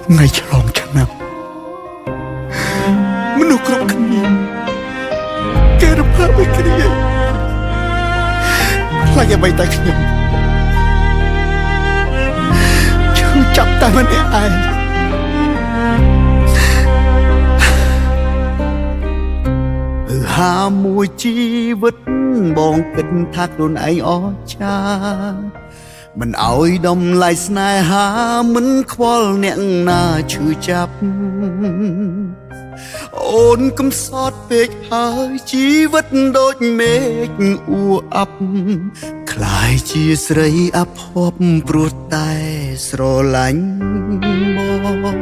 ថ្ងៃឆ្លងឆ្នាំមនុស្សគ្រប់គ្នាគេរំភើបឲ្យគ្នាខ្លាចអ្វីតែខ្ញុំឈឺចាប់តែម្នាក់ឯងហាមួយជីវិតបងគិតថាខ្លួនឯងអស្ចារ្យមិនអោយដំឡៃស្នេហាមិនខ្វល់អ្នកណាឈឺចាប់អូនកំសត់ពេកហើយជីវិតដូចមេឃអ៊ូអាប់คล้ายជាស្រីអភ័ព្វព្រោះតែស្រឡាញ់មក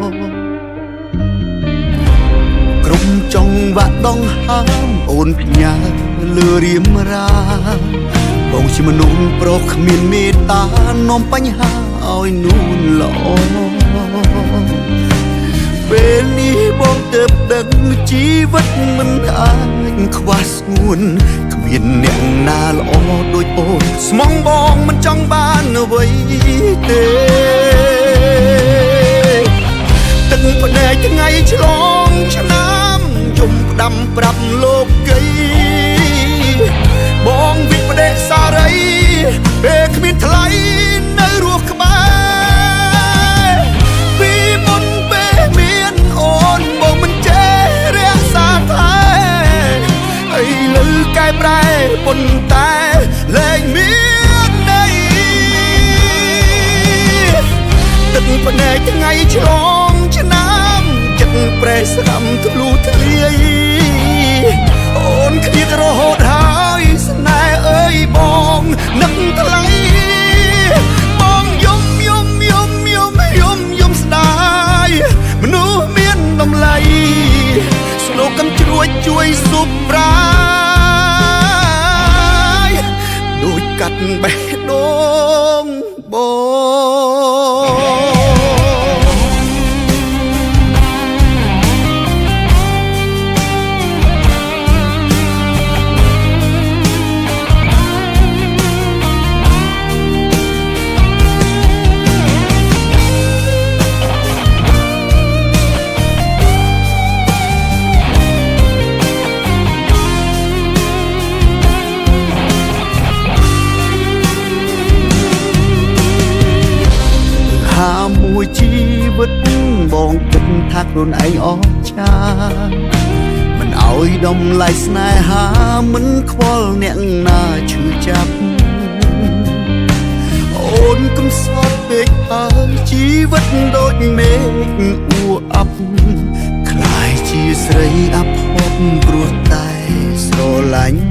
ក្រុមចង់វាក់ដងហើមអូនផ្ញើលើរៀមរាបងជាមនុស្សប្រុសគ្មានមេត្តានាំបញ្ហាឲ្យនួនល្អពេលនេះបងទើបដឹងជីវិតមិនអាចខ្វះស្ងួនគ្មានអ្នកណាល្អដូចអូនស្មងបងមិនចង់បានអ្វីទេទឹកភ្នែកថ្ងៃឆ្លងឆ្នាំយំផ្ដាំប្រាប់លោកីបងវិបដិសារីពេលគ្មានថ្លៃនៅរស់ក្បែរពីមុនពេលមានអូនបងមិនចេះរក្សាតែឥឡូវកែប្រែប៉ុន្តែលែងមានន័យទឹកភ្នែកថ្ងៃឆ្លងឆ្នាំចិត្តប្រេះស្រាំធ្លុះធ្លាយអូនឃ្លាតរហូតហើយស្នេហ៍អើយបងនឹកថ្លៃបងយំស្ដាយមនុស្សមានតម្លៃស្នូកកំជ្រួចជួយស៊ុបប្រាយដូចកាត់បេះដូងបងមួយជីវិតបងគិតថាខ្លួនឯងអស្ចារ្យមិនអោយដំឡៃស្នេហាមិនខ្វល់អ្នកណាឈឺចាប់អូនកំសត់ពេកហើយជីវិតដូចមេឃអ៊ូអាប់คล้ายជាស្រីអភ័ព្វព្រោះតែស្រឡាញ់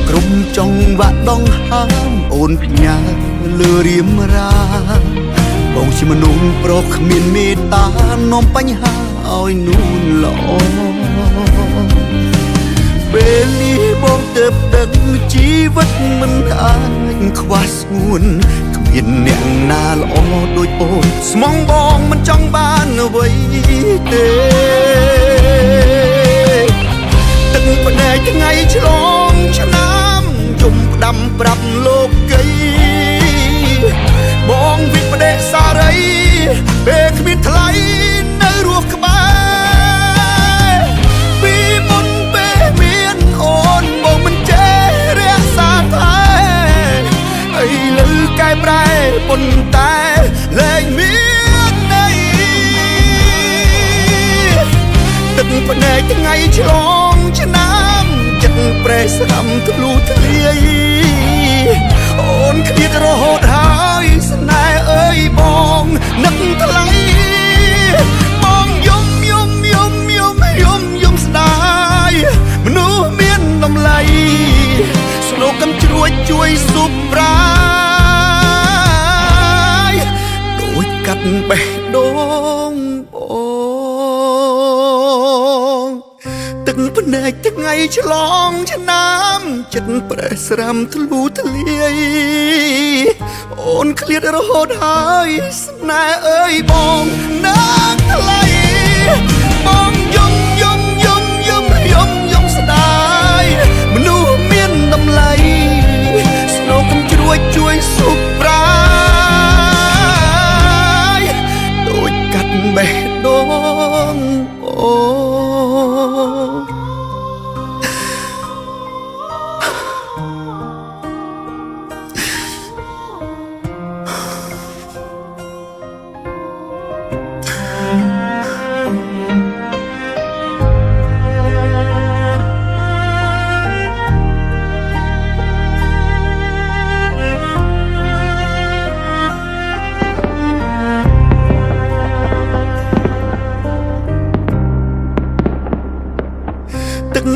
ក្រុមចង់វាក់ដងហើមអូនផ្ញើលើរៀមរាបងជាមនុស្សប្រុសគ្មានមេត្តានាំបញ្ហាឲ្យនួនល្អពេលនេះបងទើបដឹងជីវិតមិនអាចខ្វះស្ងួនគ្មានអ្នកណាល្អដូចអូនស្មងបងមិនចង់បានអ្វីទេទឹកភ្នែកថ្ងៃឆ្លងឆ្នាំយំផ្ដាំប្រាប់លោកីបងវិបដិសារីពេលគ្មានថ្លៃនៅរស់ក្បែរពីមុនពេលមានអូនបងមិនចេះរក្សាតែឥឡូវកែប្រែប៉ុន្តែលែងមានន័យទឹកភ្នែកថ្ងៃឆ្លងឆ្នាំចិត្តប្រេះស្រាំធ្លុះធ្លាយអូនឃ្លាតរហូតហើយស្នេហ៍អើយបងនឹកថ្លៃបងយំស្ដាយមនុស្សមានតម្លៃស្នូកកំជ្រួចជួយស៊ុបប្រាយដូចកាត់បេះដូងបងទឹកភ្នែកថ្ងៃឆ្លងឆ្នាំចិត្តប្រេះស្រាំធ្លុះធ្លាយអូនឃ្លាតរហូតហើយស្នេហ៍អើយបងនឹកថ្លៃបងយំស្ដាយមនុស្សមានតម្លៃស្នូកកំជ្រួចជួយស៊ុបប្រាយ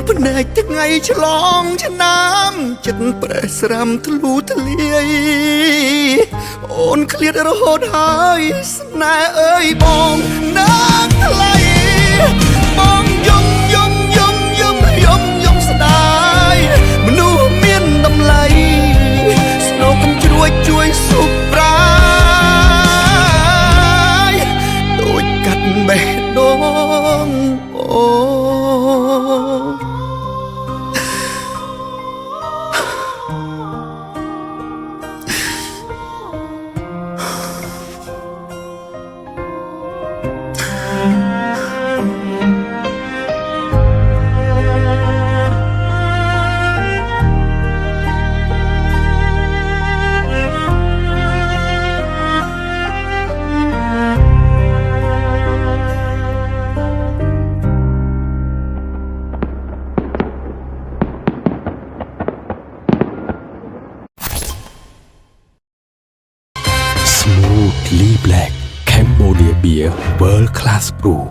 ភ្នែកថ្ងៃឆ្លងឆ្នាំចិត្តប្រេះស្រាំធ្លូធ្លាយអូនឃ្លាតរហូតហើយស្នេហ៍អើយបងណាស់ថ្លៃបងយំស្ដាយមនុស្សមានតម្លៃស្នូកកំជ្រួចជួយសុខប្រាយដូចកាត់បេះដូងអូ Smoothly Black Cambodia Beer World Class Brew